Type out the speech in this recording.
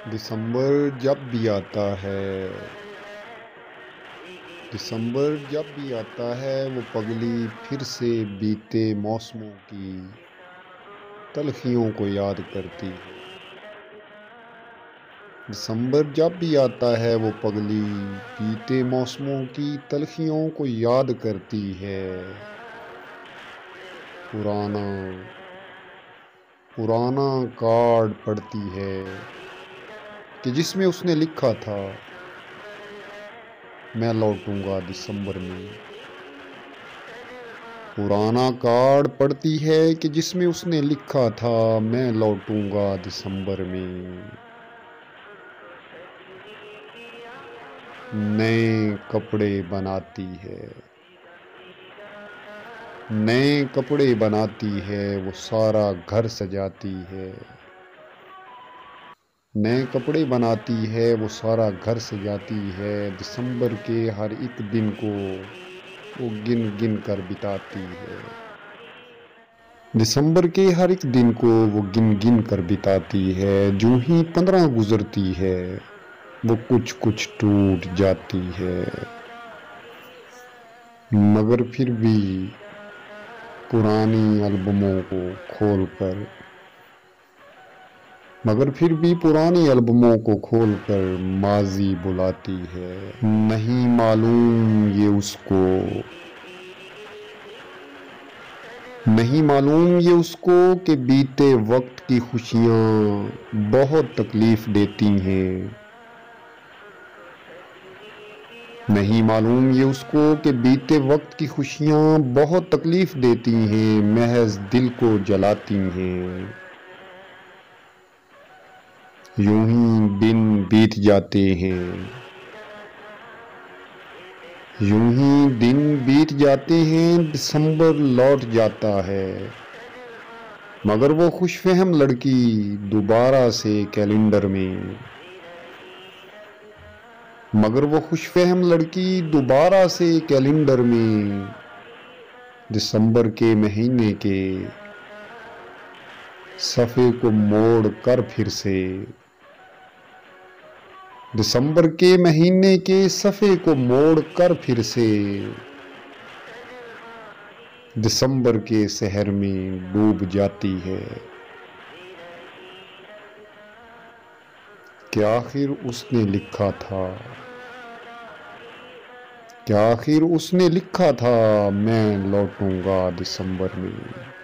दिसंबर जब भी आता है दिसंबर जब भी आता है वो पगली फिर से बीते मौसमों की तलखियों को याद करती है। दिसंबर जब भी आता है वो पगली बीते मौसमों की तलखियों को याद करती है। पुराना पुराना कार्ड पढ़ती है कि जिसमें उसने लिखा था, मैं लौटूंगा दिसंबर में। पुराना कार्ड पढ़ती है कि जिसमें उसने लिखा था, मैं लौटूंगा दिसंबर में। नए कपड़े बनाती है, नए कपड़े बनाती है, वो सारा घर सजाती है। नए कपड़े बनाती है, वो सारा घर सजाती है। दिसंबर के हर एक दिन को वो गिन गिन कर बिताती है। दिसंबर के हर एक दिन को वो गिन गिन कर बिताती है। जो ही 15 गुजरती है वो कुछ कुछ टूट जाती है। मगर फिर भी पुरानी एल्बमों को खोलकर मगर फिर भी पुरानी एल्बमों को खोलकर माजी बुलाती है। नहीं मालूम ये उसको नहीं मालूम ये उसको कि बीते वक्त की खुशियाँ बहुत तकलीफ देती हैं। नहीं मालूम ये उसको कि बीते वक्त की खुशियाँ बहुत तकलीफ देती हैं, महज दिल को जलाती हैं। यूं ही दिन बीत जाते हैं, यूं ही दिन बीत जाते हैं, दिसंबर लौट जाता है। मगर वो खुशफहम लड़की दोबारा से कैलेंडर में मगर वो खुशफहम लड़की दोबारा से कैलेंडर में दिसंबर के महीने के सफ़े को मोड़ कर फिर से दिसंबर के महीने के सफ़े को मोड़ कर फिर से दिसंबर के शहर में डूब जाती है। क्या आखिर उसने लिखा था क्या आखिर उसने लिखा था, मैं लौटूंगा दिसंबर में।